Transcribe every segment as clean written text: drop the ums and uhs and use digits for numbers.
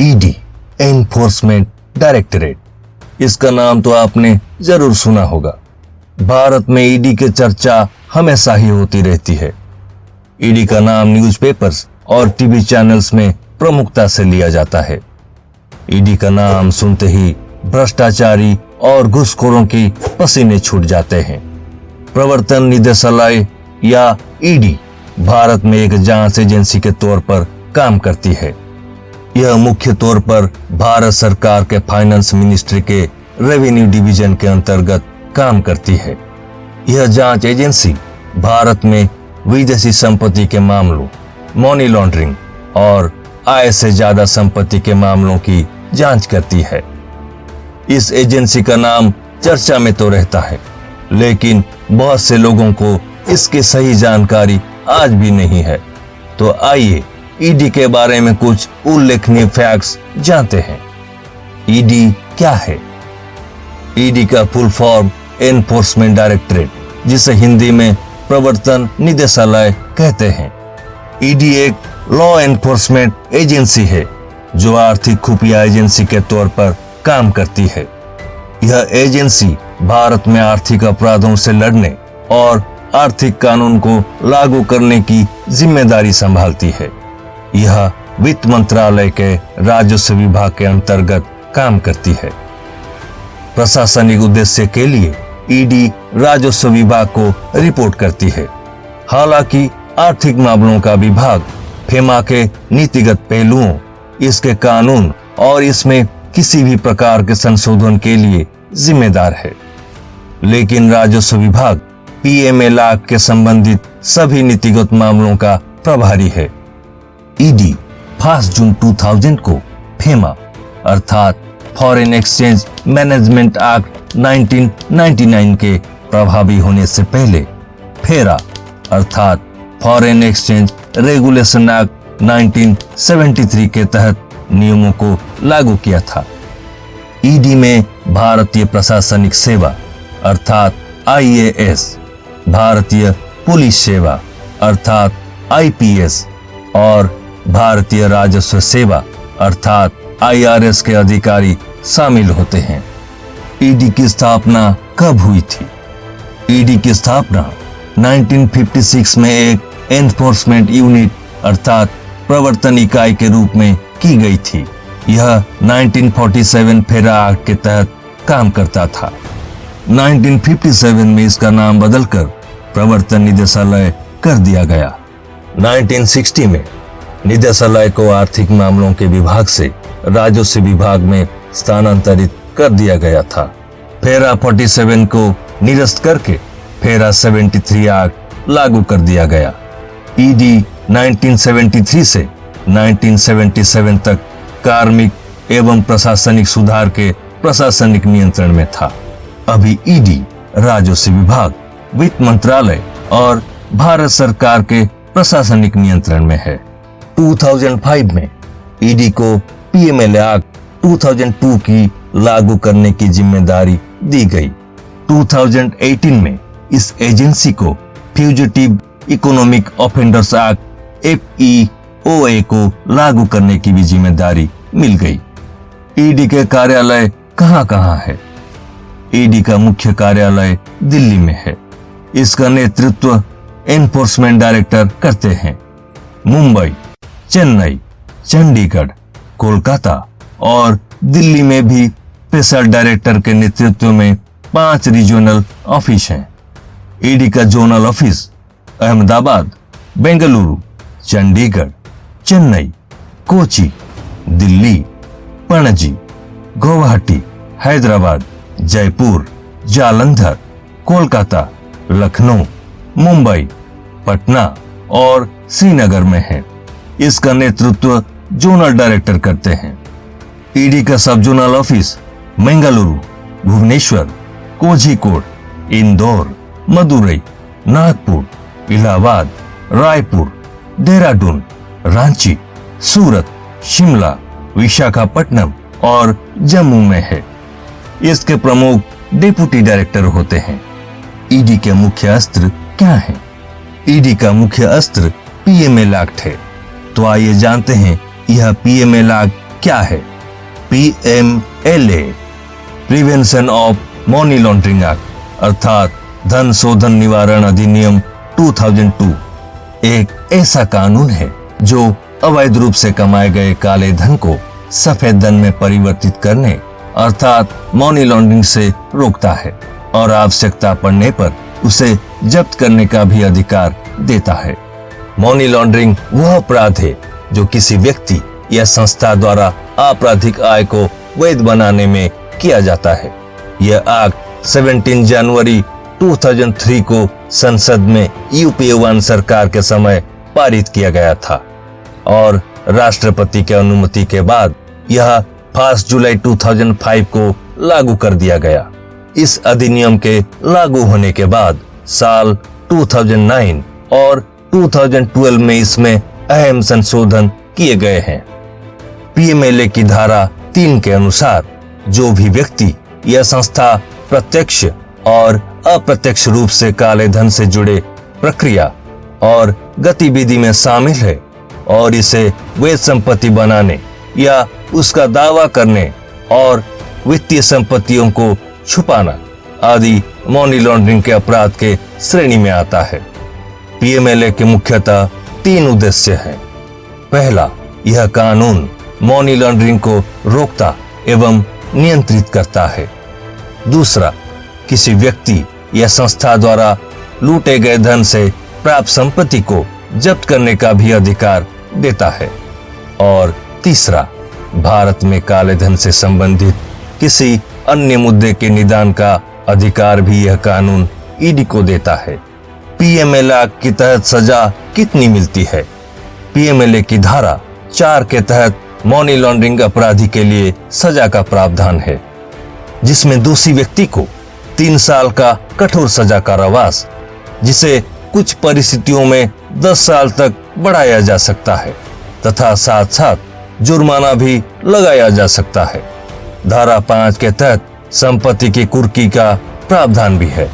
ED enforcement directorate. इसका नाम तो आपने जरूर सुना होगा। भारत में ईडी की चर्चा हमेशा ही होती रहती है। ईडी का नाम न्यूज़पेपर्स और टीवी चैनल्स में प्रमुखता से लिया जाता है। ईडी का नाम सुनते ही भ्रष्टाचारी और घूसखोरों की पसीने छूट जाते हैं। प्रवर्तन निदेशालय या ईडी भारत में एक जांच एजेंसी के तौर पर काम करती है। यह मुख्य तौर पर भारत सरकार के फाइनेंस मिनिस्ट्री के रेवेन्यू डिवीजन के अंतर्गत काम करती है। यह जांच एजेंसी भारत में विदेशी संपत्ति के मामलों, मनी लॉन्ड्रिंग और आय से ज्यादा संपत्ति के मामलों की जांच करती है। इस एजेंसी का नाम चर्चा में तो रहता है, लेकिन बहुत से लोगों को इसकी सही जानकारी आज भी नहीं है। तो आइए ईडी के बारे में कुछ उल्लेखनीय फैक्ट्स जानते हैं। ईडी क्या है? ईडी का फुल फॉर्म एनफोर्समेंट डायरेक्टरेट, जिसे हिंदी में प्रवर्तन निदेशालय कहते हैं। ईडी एक लॉ एनफोर्समेंट एजेंसी है जो आर्थिक खुफिया एजेंसी के तौर पर काम करती है। यह एजेंसी भारत में आर्थिक अपराधों से लड़ने और आर्थिक कानून को लागू करने की जिम्मेदारी संभालती है। यह वित्त मंत्रालय के राजस्व विभाग के अंतर्गत काम करती है। प्रशासनिक उद्देश्य के लिए ईडी राजस्व विभाग को रिपोर्ट करती है। हालांकि आर्थिक मामलों का विभाग फेमा के नीतिगत पहलुओं, इसके कानून और इसमें किसी भी प्रकार के संशोधन के लिए जिम्मेदार है। लेकिन राजस्व विभाग पीएमएल एक्ट के संबंधित सभी नीतिगत मामलों का प्रभारी है। ईडी 5 जून 2000 को फेमा अर्थात फॉरेन एक्सचेंज मैनेजमेंट एक्ट 1999 के प्रभावी होने से पहले फेरा अर्थात फॉरेन एक्सचेंज रेगुलेशन एक्ट 1973 के तहत नियमों को लागू किया था। ईडी में भारतीय प्रशासनिक सेवा अर्थात आईएएस, भारतीय पुलिस सेवा अर्थात आईपीएस और भारतीय राजस्व सेवा अर्थात आईआरएस के अधिकारी शामिल होते हैं। ईडी की स्थापना कब हुई थी? ईडी की स्थापना 1956 में एक एनफोर्समेंट यूनिट अर्थात प्रवर्तन इकाई के रूप में की गई थी। यह 1947 फेरा एक्ट के तहत काम करता था। 1957 में इसका नाम बदलकर प्रवर्तन निदेशालय कर दिया गया। 1960 में निदेशालय को आर्थिक मामलों के विभाग से राजस्व विभाग में स्थानांतरित कर दिया गया था। फेरा 47 को निरस्त करके फेरा 73 एक्ट लागू कर दिया गया। ईडी 1973 से 1977 तक कार्मिक एवं प्रशासनिक सुधार के प्रशासनिक नियंत्रण में था। अभी ईडी राजस्व विभाग, वित्त मंत्रालय और भारत सरकार के प्रशासनिक नियंत्रण में है। 2005 में ईडी को पीएमएल एक्ट 2002 की लागू करने की जिम्मेदारी दी गई। 2018 में इस एजेंसी को fugitive economic offenders act FEOA को लागू करने की भी जिम्मेदारी मिल गई। ईडी के कार्यालय कहां है? ईडी का मुख्य कार्यालय दिल्ली में है। इसका नेतृत्व एनफोर्समेंट डायरेक्टर करते हैं। मुंबई, चेन्नई, चंडीगढ़, कोलकाता और दिल्ली में भी स्पेशल डायरेक्टर के नेतृत्व में 5 रीजनल ऑफिस हैं। ईडी का जोनल ऑफिस अहमदाबाद, बेंगलुरु, चंडीगढ़, चेन्नई, कोची, दिल्ली, पणजी, गुवाहाटी, हैदराबाद, जयपुर, जालंधर, कोलकाता, लखनऊ, मुंबई, पटना और श्रीनगर में है। इसका नेतृत्व जोनल डायरेक्टर करते हैं। ईडी का सब जोनल ऑफिस बेंगलुरु, भुवनेश्वर, कोझिकोड, इंदौर, मदुरई, नागपुर, इलाहाबाद, रायपुर, देहरादून, रांची, सूरत, शिमला, विशाखापट्टनम और जम्मू में है। इसके प्रमुख डिप्टी डायरेक्टर होते हैं। ईडी के मुख्य अस्त्र क्या हैं? ईडी का मुख्य अस्त्र पीएमएल एक्ट है। तो आइए जानते हैं यह पीएमएल एक्ट क्या है? PMLA prevention of money laundering act अर्थात धन शोधन निवारण अधिनियम 2002 एक ऐसा कानून है जो अवैध रूप से कमाए गए काले धन को सफेद धन में परिवर्तित करने अर्थात मनी लॉन्ड्रिंग से रोकता है और आवश्यकता पड़ने पर उसे जब्त करने का भी अधिकार देता है। मनी लॉन्ड्रिंग वह अपराध है जो किसी व्यक्ति या संस्था द्वारा आपराधिक आय को वैध बनाने में किया जाता है। यह एक्ट 17 जनवरी 2003 को संसद में UPA 1 सरकार के समय पारित किया गया था और राष्ट्रपति की अनुमति के बाद यह 5 जुलाई 2005 को लागू कर दिया गया। इस अधिनियम के लागू होने के बाद साल 2009 और 2012 में इसमें अहम संशोधन किए गए हैं। PMLA की धारा 3 के अनुसार जो भी व्यक्ति या संस्था प्रत्यक्ष और अप्रत्यक्ष रूप से काले धन से जुड़े प्रक्रिया और गतिविधि में शामिल है और इसे वैध संपत्ति बनाने या उसका दावा करने और वित्तीय संपत्तियों को छुपाना आदि मनी लॉन्ड्रिंग के अपराध के श्रेणी में आता है। PMLA के मुख्यतः 3 उद्देश्य हैं। पहला, यह कानून मनी लॉन्ड्रिंग को रोकता एवं नियंत्रित करता है। दूसरा, किसी व्यक्ति या संस्था द्वारा लूटे गए धन से प्राप्त संपत्ति को जब्त करने का भी अधिकार देता है। और तीसरा, भारत में काले धन से संबंधित किसी अन्य मुद्दे के निदान का अधिकार भी यह कानून ईडी को देता है। PMLA के तहत सजा कितनी मिलती है? PMLA की धारा 4 के तहत मनी लॉन्ड्रिंग अपराधी के लिए सजा का प्रावधान है, जिसमें दोषी व्यक्ति को 3 साल का कठोर सजा कारावास, जिसे कुछ परिस्थितियों में 10 साल तक बढ़ाया जा सकता है तथा साथ साथ जुर्माना भी लगाया जा सकता है। धारा 5 के तहत संपत्ति की कुर्की का प्रावधान भी है।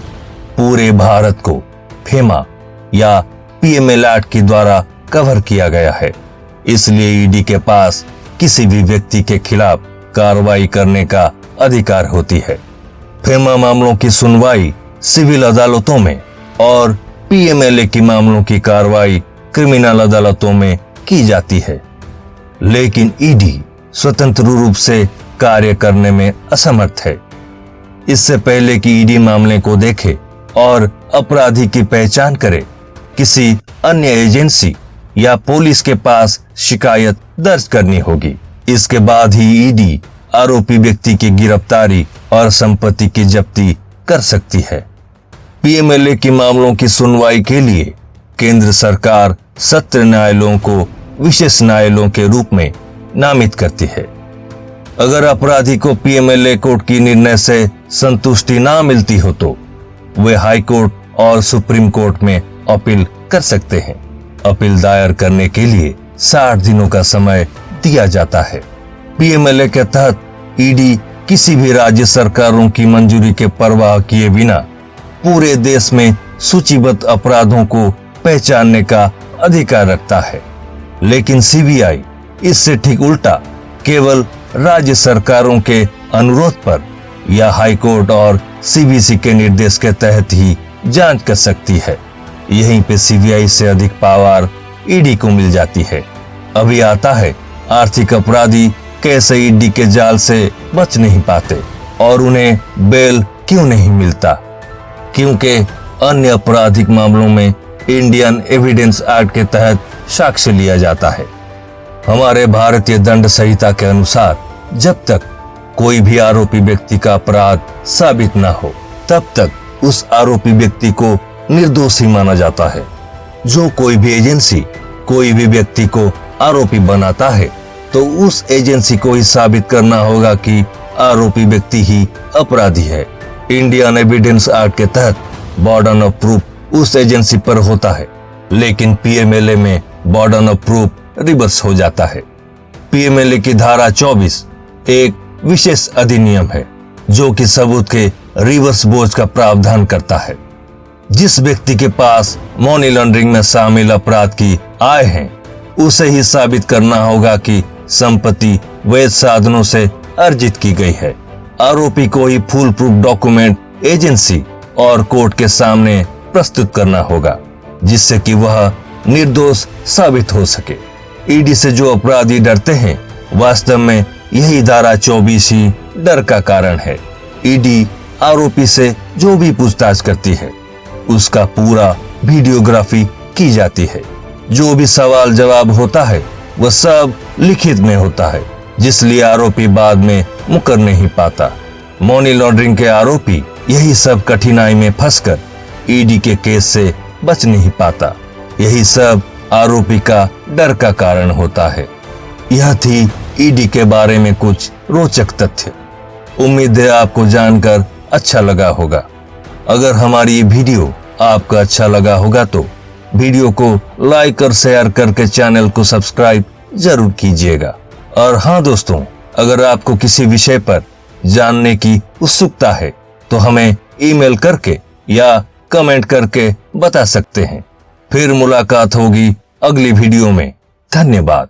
पूरे भारत को फेमा या PMLA एक्ट के द्वारा कवर किया गया है, इसलिए ईडी के पास किसी भी व्यक्ति के खिलाफ कार्रवाई करने का अधिकार होती है। फेमा मामलों की सुनवाई सिविल अदालतों में और PMLA की मामलों की कार्रवाई क्रिमिनल अदालतों में की जाती है। लेकिन ईडी स्वतंत्र रूप से कार्य करने में असमर्थ है। इससे पहले कि ईडी मामले को देखे और अपराधी की पहचान करे, किसी अन्य एजेंसी या पुलिस के पास शिकायत दर्ज करनी होगी। इसके बाद ही ईडी आरोपी व्यक्ति की गिरफ्तारी और संपत्ति की जब्ती कर सकती है। PMLA की मामलों की सुनवाई के लिए केंद्र सरकार सत्र न्यायालयों को विशेष न्यायालयों के रूप में नामित करती है। अगर अपराधी को PMLA कोर्ट की निर्णय से संतुष्टि ना मिलती हो तो वे हाई कोर्ट और सुप्रीम कोर्ट में अपील कर सकते हैं। अपील दायर करने के लिए 60 दिनों का समय दिया जाता है। PMLA के तहत ईडी किसी भी राज्य सरकारों की मंजूरी के परवाह किए बिना पूरे देश में सूचीबद्ध अपराधों को पहचानने का अधिकार रखता है। लेकिन CBI इससे ठीक उल्टा केवल राज्य सरकारों के अनुरोध पर या हाई कोर्ट और CBC के निर्देश के तहत ही जांच कर सकती है। यहीं पे CBI से अधिक पावर ईडी को मिल जाती है। अभी आता है आर्थिक अपराधी कैसे ईडी के जाल से बच नहीं पाते और उन्हें बेल क्यों नहीं मिलता, क्योंकि अन्य आपराधिक मामलों में इंडियन एविडेंस एक्ट के तहत साक्ष्य लिया जाता है। हमारे भारतीय दंड संहिता के अनुसार जब तक कोई भी आरोपी व्यक्ति का अपराध साबित न हो तब तक उस आरोपी व्यक्ति को निर्दोषी माना जाता है। जो कोई भी एजेंसी कोई भी व्यक्ति को आरोपी बनाता है तो उस एजेंसी को ही साबित करना होगा कि आरोपी व्यक्ति ही अपराधी है। इंडियन एविडेंस एक्ट के तहत बर्डन ऑफ प्रूफ उस एजेंसी पर होता है, लेकिन PMLA में बर्डन ऑफ प्रूफ रिवर्स हो जाता है। PMLA की धारा 24 एक विशेष अधिनियम है जो कि सबूत के रिवर्स बोझ का प्रावधान करता है। जिस व्यक्ति के पास मनी लॉन्ड्रिंग में शामिल अपराध की आय है उसे ही साबित करना होगा कि संपत्ति वैध साधनों से अर्जित की गई है। आरोपी को ही फुल प्रूफ डॉक्यूमेंट एजेंसी और कोर्ट के सामने प्रस्तुत करना होगा, जिससे कि वह निर्दोष साबित हो सके। ईडी से जो अपराधी डरते हैं, वास्तव में यही धारा 24 ही डर का कारण है। ईडी आरोपी से जो भी पूछताछ करती है, उसका पूरा वीडियोग्राफी की जाती है। जो भी सवाल जवाब होता है वह सब लिखित में होता है, जिसलिए आरोपी बाद में मुकर नहीं पाता। मनी लॉन्ड्रिंग के आरोपी यही सब कठिनाई में फंसकर ईडी के केस से बच नहीं पाता। यही सब आरोपी का डर का कारण होता है। यह थी ईडी के बारे में कुछ रोचक तथ्य। उम्मीद है आपको जानकर अच्छा लगा होगा। अगर हमारी ये वीडियो आपको अच्छा लगा होगा तो वीडियो को लाइक और शेयर करके चैनल को सब्सक्राइब जरूर कीजिएगा। और हाँ दोस्तों, अगर आपको किसी विषय पर जानने की उत्सुकता है तो हमें ईमेल करके या कमेंट करके बता सकते हैं। फिर मुलाकात होगी अगली वीडियो में। धन्यवाद।